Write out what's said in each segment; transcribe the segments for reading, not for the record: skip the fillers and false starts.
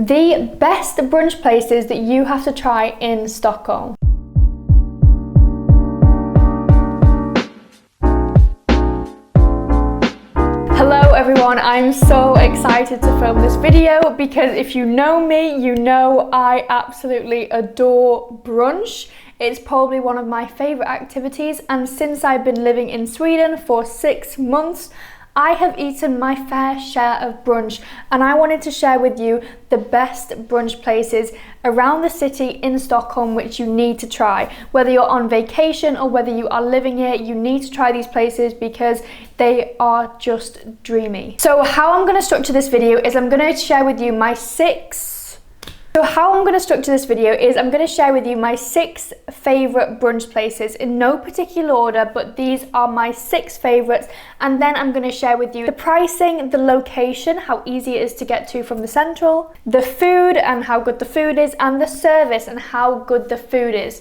The best brunch places that you have to try in Stockholm. Hello everyone, I'm so excited to film this video because if you know me, you know I absolutely adore brunch. It's probably one of my favourite activities, and since I've been living in Sweden for 6 months, I have eaten my fair share of brunch, and I wanted to share with you the best brunch places around the city in Stockholm which you need to try. Whether you're on vacation or whether you are living here, you need to try these places because they are just dreamy. So how I'm going to structure this video is I'm going to share with you my six favourite brunch places in no particular order, but these are my 6 favourites, and then I'm going to share with you the pricing, the location, how easy it is to get to from the central, the food and how good the food is, and the service and how good the food is.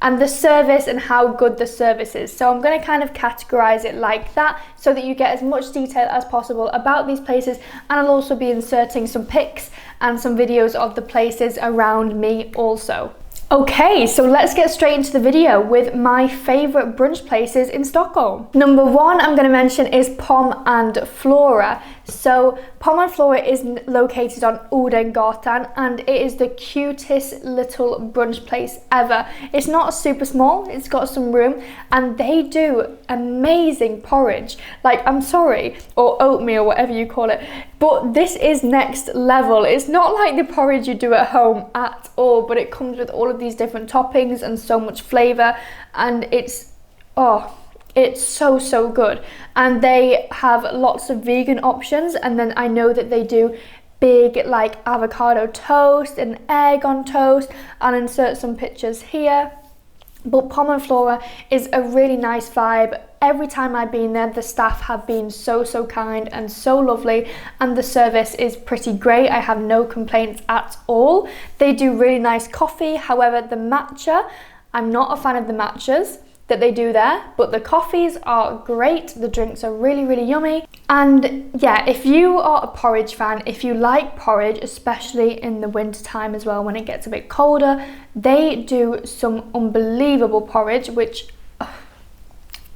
And the service and how good the service is. So I'm going to kind of categorize it like that so that you get as much detail as possible about these places, and I'll also be inserting some pics and some videos of the places around me also. Okay, so let's get straight into the video with my favourite brunch places in Stockholm. Number 1 I'm going to mention is Pom Flora. So Pom Flora is located on Odengatan, and it is the cutest little brunch place ever. It's not super small, it's got some room, and they do amazing porridge. Like, I'm sorry, or oatmeal, whatever you call it, but this is next level. It's not like the porridge you do at home at all, but it comes with all of these different toppings and so much flavour, and it's so good. And they have lots of vegan options, and then I know that they do big like avocado toast and egg on toast. I'll insert some pictures here. But Pom Flora is a really nice vibe. Every time I've been there, the staff have been so kind and so lovely, and the service is pretty great. I have no complaints at all. They do really nice coffee. However, the matcha, I'm not a fan of the matchas that they do there, but the coffees are great. The drinks are really yummy. And yeah, if you are a porridge fan, if you like porridge, especially in the winter time as well when it gets a bit colder, they do some unbelievable porridge, which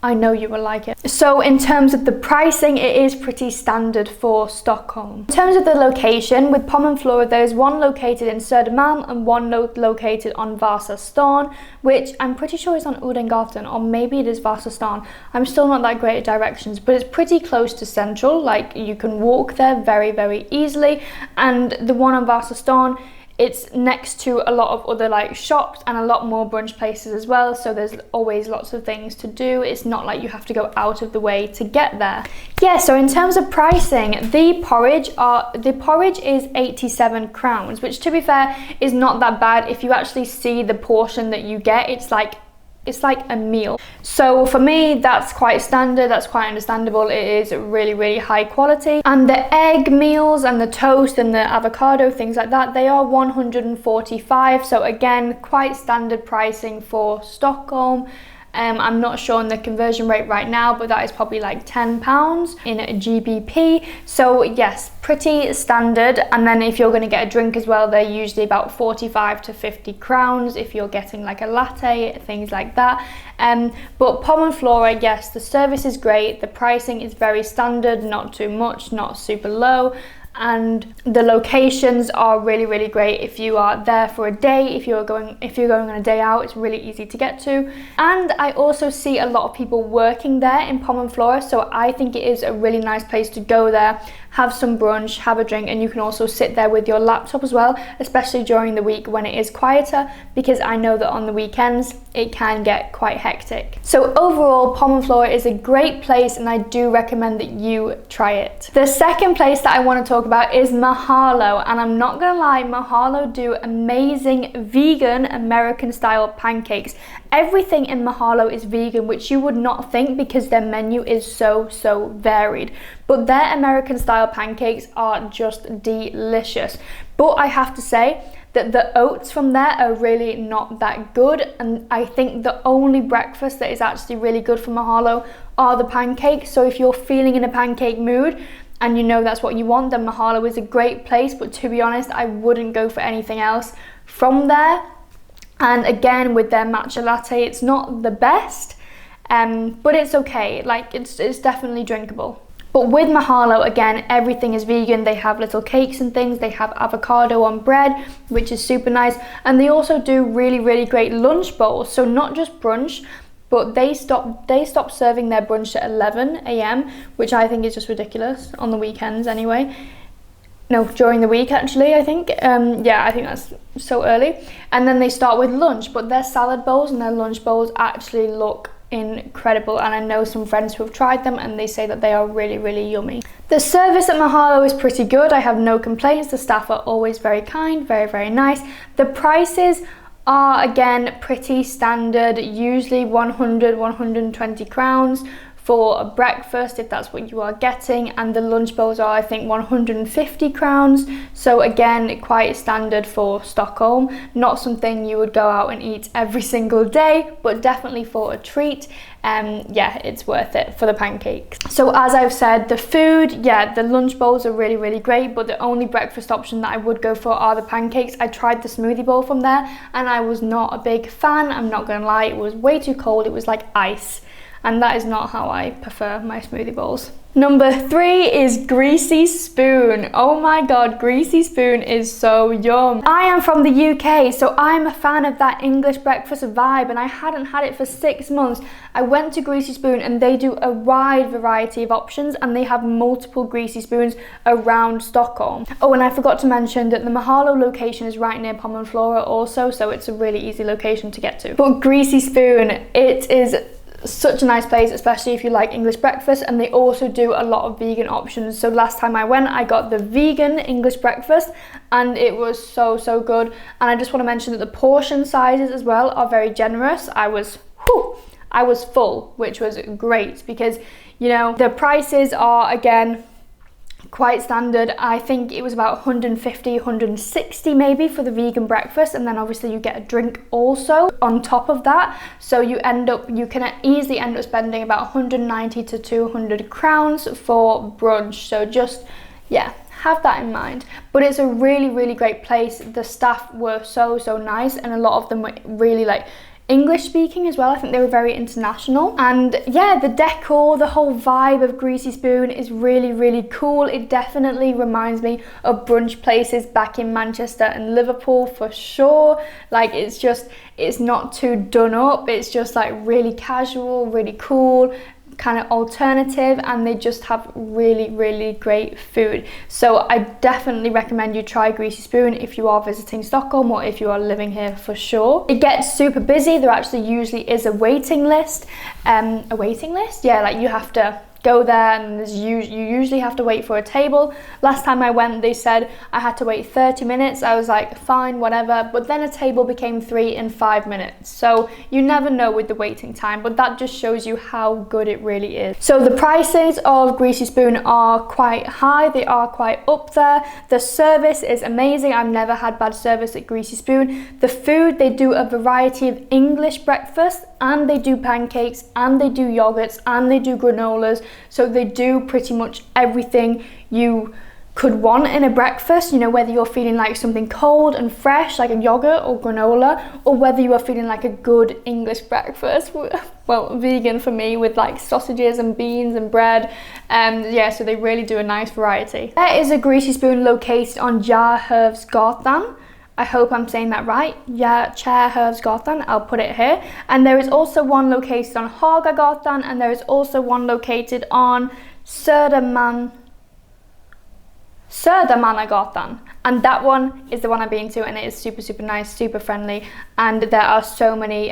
I know you will like it. So in terms of the pricing, it is pretty standard for Stockholm. In terms of the location, with Pom Flora, there's one located in Södermalm and one located on Vasastan, which I'm pretty sure is on Odengatan, or maybe it is Vasastan. I'm still not that great at directions, but it's pretty close to central. Like, you can walk there very easily. And the one on Vasastan, it's next to a lot of other like shops and a lot more brunch places as well, so there's always lots of things to do. It's not like you have to go out of the way to get there. Yeah, so in terms of pricing, the porridge is 87 crowns, which to be fair is not that bad. If you actually see the portion that you get, it's like a meal. So for me, that's quite standard, that's quite understandable. It is really high quality. And the egg meals and the toast and the avocado, things like that, they are 145. So again, quite standard pricing for Stockholm. I'm not sure on the conversion rate right now, but that is probably like £10 in GBP. So yes, pretty standard. And then if you're going to get a drink as well, they're usually about 45 to 50 crowns if you're getting like a latte, things like that. But Pom Flora, yes, the service is great. The pricing is very standard, not too much, not super low. And the locations are really great. If you are there for a day, if you're going on a day out, it's really easy to get to. And I also see a lot of people working there in Pom Flora, so I think it is a really nice place to go there, have some brunch, have a drink, and you can also sit there with your laptop as well, especially during the week when it is quieter, because I know that on the weekends it can get quite hectic. So overall, Pom Flora is a great place, and I do recommend that you try it. The second place that I want to talk about is Mahalo, and I'm not gonna lie, Mahalo do amazing vegan American style pancakes. Everything in Mahalo is vegan, which you would not think because their menu is so varied. But their American style pancakes are just delicious. But I have to say that the oats from there are really not that good, and I think the only breakfast that is actually really good for Mahalo are the pancakes. So if you're feeling in a pancake mood, and you know that's what you want, then Mahalo is a great place. But to be honest, I wouldn't go for anything else from there. And again, with their matcha latte, it's not the best, but it's okay. Like, it's definitely drinkable. But with Mahalo, again, everything is vegan. They have little cakes and things. They have avocado on bread, which is super nice. And they also do really, really great lunch bowls. So not just brunch, but they stopped serving their brunch at 11 a.m, which I think is just ridiculous on the weekends anyway. No, during the week actually, I think. Yeah, I think that's so early. And then they start with lunch, but their salad bowls and their lunch bowls actually look incredible, and I know some friends who have tried them and they say that they are really, really yummy. The service at Mahalo is pretty good. I have no complaints. The staff are always very kind, very, very nice. The prices are again pretty standard, usually 120 crowns for a breakfast if that's what you are getting, and the lunch bowls are I think 150 crowns. So again, quite standard for Stockholm, not something you would go out and eat every single day, but definitely for a treat. Yeah, it's worth it for the pancakes. So as I've said, the food, yeah, the lunch bowls are really, really great, but the only breakfast option that I would go for are the pancakes. I tried the smoothie bowl from there and I was not a big fan, I'm not gonna lie. It was way too cold, it was like ice. And that is not how I prefer my smoothie bowls. Number 3 is Greasy Spoon. Oh my god, Greasy Spoon is so yum. I am from the UK, so I'm a fan of that English breakfast vibe, and I hadn't had it for 6 months. I went to Greasy Spoon and they do a wide variety of options, and they have multiple Greasy Spoons around Stockholm. Oh, and I forgot to mention that the Mahalo location is right near Pom Flora also, so it's a really easy location to get to. But Greasy Spoon, it is such a nice place, especially if you like English breakfast, and they also do a lot of vegan options. So last time I went, I got the vegan English breakfast and it was so good. And I just want to mention that the portion sizes as well are very generous. I was full, which was great, because you know the prices are again quite standard. I think it was about 150, 160 maybe for the vegan breakfast, and then obviously you get a drink also on top of that. So you can easily end up spending about 190 to 200 crowns for brunch. So just, yeah, have that in mind. But it's a really, really great place. The staff were so nice, and a lot of them were really like English speaking as well. I think they were very international. And yeah, the decor, the whole vibe of Greasy Spoon is really, really cool. It definitely reminds me of brunch places back in Manchester and Liverpool for sure. Like, it's not too done up. It's just like really casual, really cool, kind of alternative, and they just have really, really great food. So I definitely recommend you try Greasy Spoon if you are visiting Stockholm or if you are living here for sure. It gets super busy. There actually usually is a waiting list. A waiting list? Yeah, like you have to go there and you usually have to wait for a table. Last time I went, they said I had to wait 30 minutes. I was like, fine, whatever. But then a table became 3 in 5 minutes. So you never know with the waiting time, but that just shows you how good it really is. So the prices of Greasy Spoon are quite high. They are quite up there. The service is amazing. I've never had bad service at Greasy Spoon. The food, they do a variety of English breakfast, and they do pancakes, and they do yogurts, and they do granolas. So they do pretty much everything you could want in a breakfast, you know, whether you're feeling like something cold and fresh like a yogurt or granola, or whether you are feeling like a good English breakfast, well, vegan for me, with like sausages and beans and bread. Yeah, so they really do a nice variety. There is a Greasy Spoon located on Gatan. I hope I'm saying that right. Yeah, Gatan. I'll put it here. And there is also one located on Hagagatan, and there is also one located on Södermannagatan. And that one is the one I've been to, and it is super nice, super friendly. And there are so many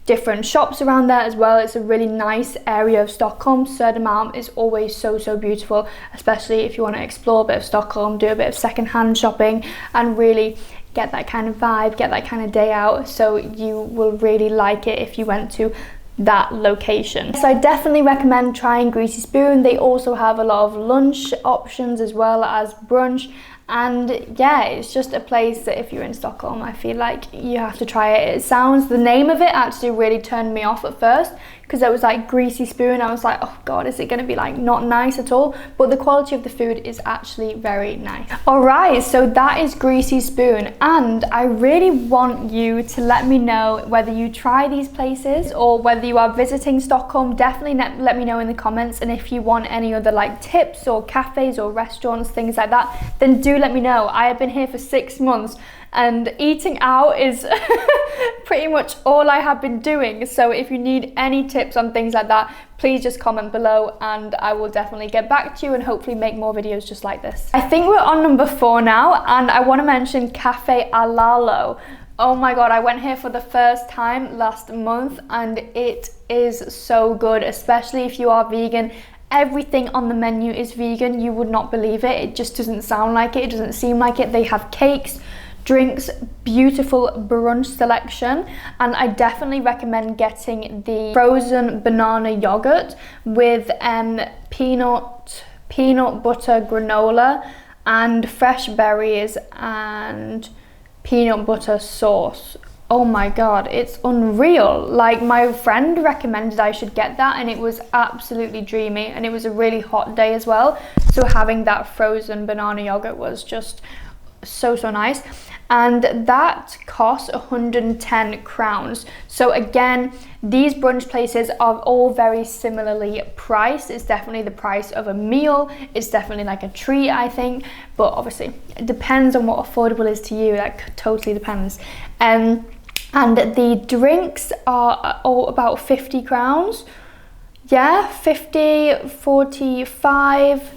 different shops around there as well. It's a really nice area of Stockholm. Södermalm is always so beautiful, especially if you want to explore a bit of Stockholm, do a bit of secondhand shopping, and really get that kind of vibe, get that kind of day out. So you will really like it if you went to that location. So I definitely recommend trying Greasy Spoon. They also have a lot of lunch options as well as brunch. And yeah, it's just a place that if you're in Stockholm, I feel like you have to try it. The name of it actually really turned me off at first, because there was like Greasy Spoon. I was like, oh god, is it going to be like not nice at all? But the quality of the food is actually very nice. All right, so that is Greasy Spoon, and I really want you to let me know whether you try these places or whether you are visiting Stockholm. Definitely let me know in the comments, and if you want any other like tips or cafes or restaurants, things like that, then do let me know. I have been here for 6 months and eating out is pretty much all I have been doing. So if you need any tips on things like that, please just comment below and I will definitely get back to you and hopefully make more videos just like this. I think we're on number 4 now, and I want to mention Cafe Alalo. Oh my god, I went here for the first time last month and it is so good, especially if you are vegan. Everything on the menu is vegan. You would not believe it. It just doesn't sound like it. It doesn't seem like it. They have cakes, drinks, beautiful brunch selection, and I definitely recommend getting the frozen banana yogurt with peanut butter granola and fresh berries and peanut butter sauce. Oh my god, it's unreal. Like, my friend recommended I should get that and it was absolutely dreamy, and it was a really hot day as well, so having that frozen banana yogurt was just so nice. And that cost 110 crowns. So again, these brunch places are all very similarly priced. It's definitely the price of a meal. It's definitely like a treat, I think, but obviously it depends on what affordable is to you. That totally depends. And the drinks are all about 50 crowns. Yeah, 50, 45.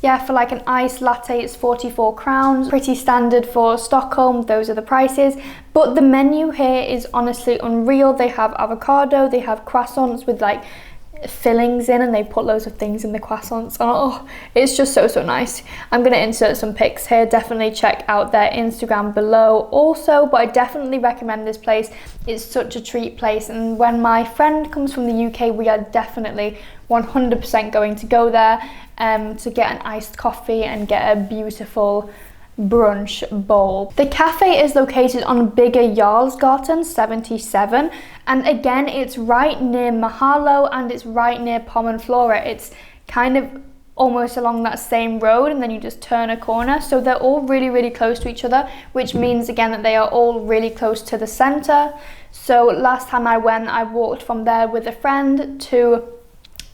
Yeah, for like an iced latte, it's 44 crowns. Pretty standard for Stockholm, those are the prices. But the menu here is honestly unreal. They have avocado, they have croissants with like fillings in, and they put loads of things in the croissants. Oh, it's just so nice. I'm gonna insert some pics here. Definitely check out their Instagram below also, but I definitely recommend this place. It's such a treat place, and when my friend comes from the UK, we are definitely 100% going to go there to get an iced coffee and get a beautiful brunch bowl. The cafe is located on Bigger Jarlsgatan 77, and again, it's right near Mahalo and it's right near Pom Flora. It's kind of almost along that same road, and then you just turn a corner, so they're all really close to each other, which means again that they are all really close to the center. So last time I went, I walked from there with a friend to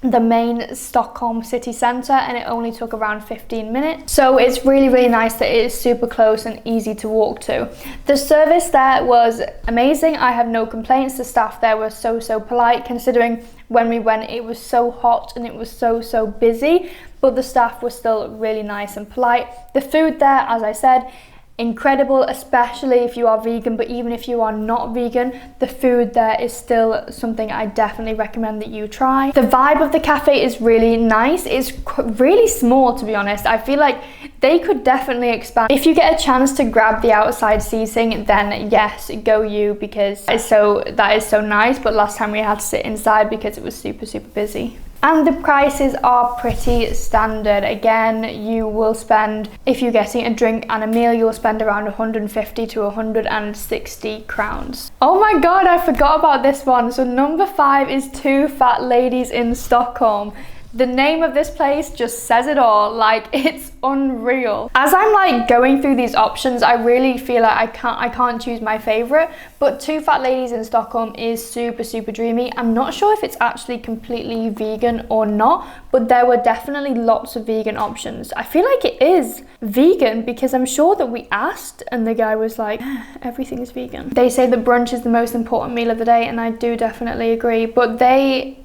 the main Stockholm city centre, and it only took around 15 minutes. So it's really nice that it is super close and easy to walk to. The service there was amazing. I have no complaints. The staff there were so polite, considering when we went it was so hot and it was so busy, but the staff was still really nice and polite. The food there, as I said, incredible, especially if you are vegan, but even if you are not vegan, the food there is still something I definitely recommend that you try. The vibe of the cafe is really nice. It's really small, to be honest. I feel like they could definitely expand. If you get a chance to grab the outside seating, then yes, go you, because that is so nice. But last time we had to sit inside because it was super busy. And the prices are pretty standard. Again, you will spend, if you're getting a drink and a meal, you'll spend around 150 to 160 crowns. Oh my god, I forgot about this one. So number 5 is Two Fat Ladies in Stockholm. The name of this place just says it all. Like, it's unreal. As I'm like going through these options, I really feel like I can't choose my favorite, but Two Fat Ladies in Stockholm is super dreamy. I'm not sure if it's actually completely vegan or not, but there were definitely lots of vegan options. I feel like it is vegan because I'm sure that we asked and the guy was like, everything is vegan. They say that brunch is the most important meal of the day, and I do definitely agree, but they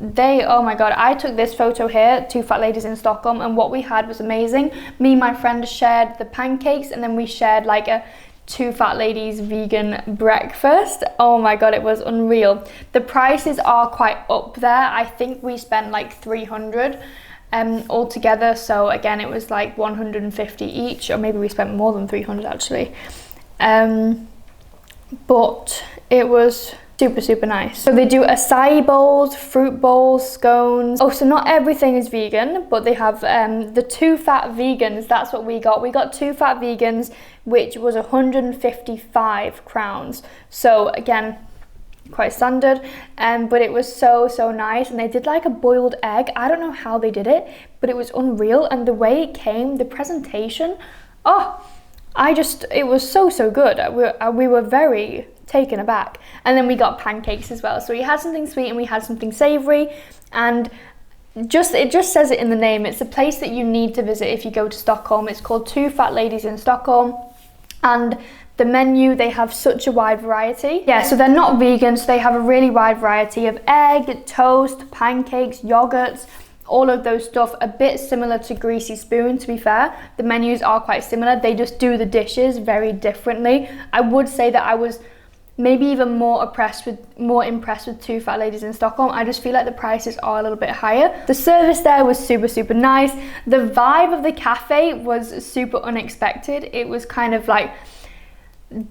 oh my god, I took this photo here, Two Fat Ladies in Stockholm, and what we had was amazing. Me and my friend shared the pancakes, and then we shared like a Two Fat Ladies vegan breakfast. Oh my god, it was unreal. The prices are quite up there. I think we spent like 300 all together, so again it was like 150 each, or maybe we spent more than 300 actually, but it was super nice. So they do acai bowls, fruit bowls, scones. Oh, so not everything is vegan, but they have the Two Fat Vegans. That's what we got. We got Two Fat Vegans, which was 155 crowns. So again, quite standard, but it was so nice. And they did like a boiled egg. I don't know how they did it, but it was unreal. And the way it came, the presentation, it was so good. We were very taken aback. And then we got pancakes as well. So we had something sweet and we had something savory, and it just says it in the name. It's a place that you need to visit if you go to Stockholm. It's called Two Fat Ladies in Stockholm, and the menu, they have such a wide variety. Yeah, so they're not vegan, so they have a really wide variety of egg, toast, pancakes, yogurts, all of those stuff. A bit similar to Greasy Spoon, to be fair. The menus are quite similar. They just do the dishes very differently. I would say that I was maybe even more impressed with Two Fat Ladies in Stockholm. I just feel like the prices are a little bit higher. The service there was super nice. The vibe of the cafe was super unexpected. It was kind of like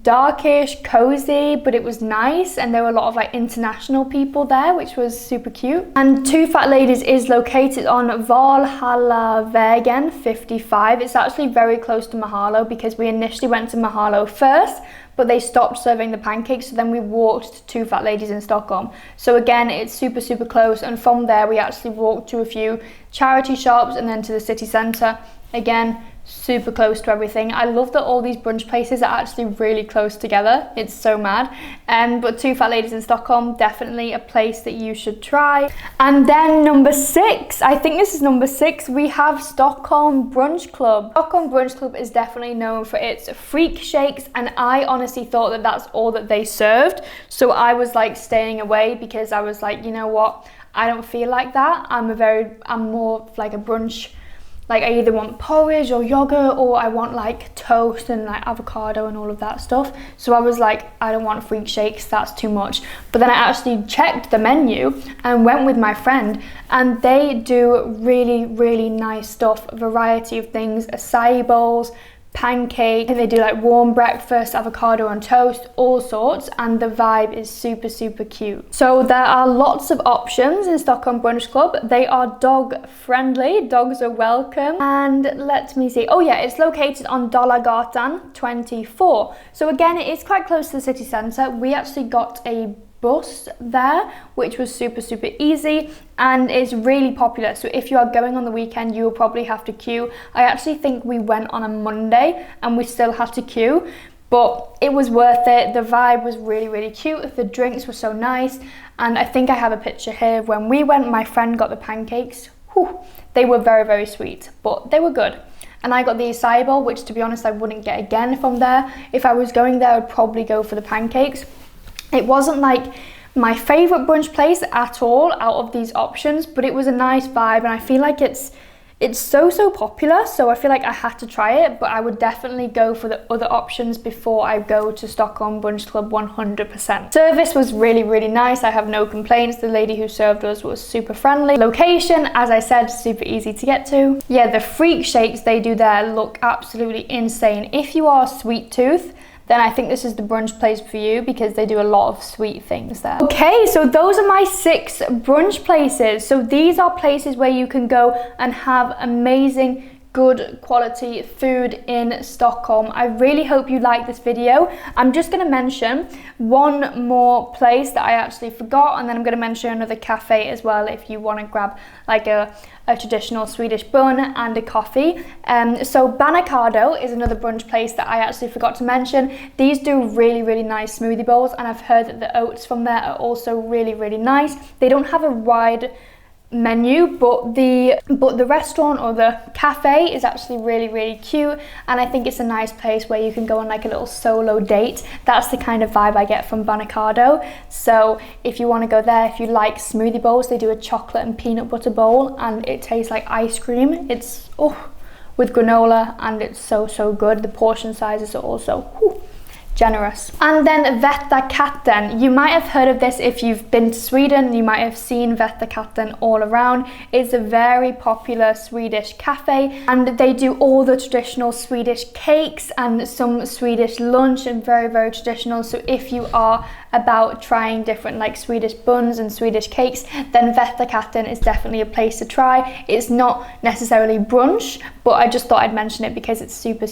darkish, cozy, but it was nice, and there were a lot of like international people there, which was super cute. And Two Fat Ladies is located on Valhallavägen 55. It's actually very close to Mahalo, because we initially went to Mahalo first, but they stopped serving the pancakes, so then we walked to Two Fat Ladies in Stockholm. So again, it's super close, and from there we actually walked to a few charity shops and then to the city centre. Again, super close to everything. I love that all these brunch places are actually really close together. It's so mad. But Two Fat Ladies in Stockholm, definitely a place that you should try. And then number 6, I think this is number 6, we have Stockholm Brunch Club. Stockholm Brunch Club is definitely known for its freak shakes, and I honestly thought that that's all that they served. So I was like staying away, because I was like, you know what, I don't feel like that. I'm more like a brunch. Like, I either want porridge or yogurt, or I want like toast and like avocado and all of that stuff. So I was like, I don't want freak shakes, that's too much. But then I actually checked the menu and went with my friend, and they do really nice stuff. A variety of things, acai bowls, pancake, and they do like warm breakfast, avocado on toast, all sorts, and the vibe is super cute. So there are lots of options in Stockholm Brunch Club. They are dog friendly, dogs are welcome, and let me see, oh yeah, it's located on Dalagatan 24. So again, it is quite close to the city centre. We actually got a bus there, which was super easy, and it's really popular. So if you are going on the weekend, you will probably have to queue. I actually think we went on a Monday and we still had to queue, but it was worth it. The vibe was really cute. The drinks were so nice, and I think I have a picture here. When we went, my friend got the pancakes. Whew, they were very sweet, but they were good. And I got the acai bowl, which to be honest I wouldn't get again from there. If I was going there, I'd probably go for the pancakes. It wasn't like my favourite brunch place at all out of these options, but it was a nice vibe, and I feel like it's so popular, so I feel like I had to try it, but I would definitely go for the other options before I go to Stockholm Brunch Club 100%. Service was really nice. I have no complaints. The lady who served us was super friendly. Location, as I said, super easy to get to. Yeah, the freak shakes they do there look absolutely insane. If you are a sweet tooth, then I think this is the brunch place for you, because they do a lot of sweet things there. Okay, so those are my 6 brunch places. So these are places where you can go and have amazing, good quality food in Stockholm. I really hope you like this video. I'm just going to mention one more place that I actually forgot, and then I'm going to mention another cafe as well if you want to grab like a traditional Swedish bun and a coffee. So Banacado is another brunch place that I actually forgot to mention. These do really nice smoothie bowls, and I've heard that the oats from there are also really nice. They don't have a wide menu, but the restaurant or the cafe is actually really cute, and I think it's a nice place where you can go on like a little solo date. That's the kind of vibe I get from Banacado. So if you want to go there, if you like smoothie bowls, they do a chocolate and peanut butter bowl, and it tastes like ice cream. It's with granola, and it's so good. The portion sizes are also generous. And then Vete Katten. You might have heard of this if you've been to Sweden. You might have seen Vete Katten all around. It's a very popular Swedish cafe, and they do all the traditional Swedish cakes and some Swedish lunch, and very traditional. So if you are about trying different like Swedish buns and Swedish cakes, then Vete Katten is definitely a place to try. It's not necessarily brunch, but I just thought I'd mention it because it's super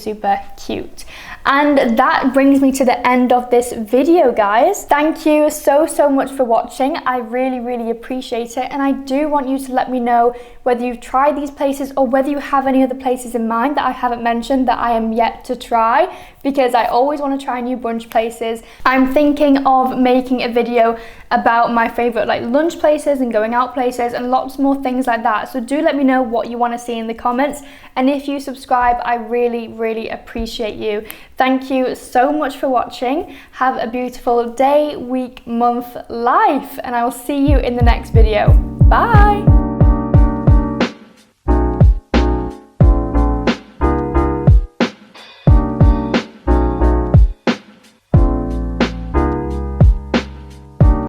cute. And that brings me to the end of this video, guys. Thank you so much for watching. I really appreciate it, and I do want you to let me know whether you've tried these places or whether you have any other places in mind that I haven't mentioned that I am yet to try, because I always want to try new brunch places. I'm thinking of making a video about my favorite like lunch places and going out places and lots more things like that. So do let me know what you want to see in the comments, and if you subscribe, I really appreciate you. Thank you so much for watching. Have a beautiful day, week, month, life, and I will see you in the next video. Bye.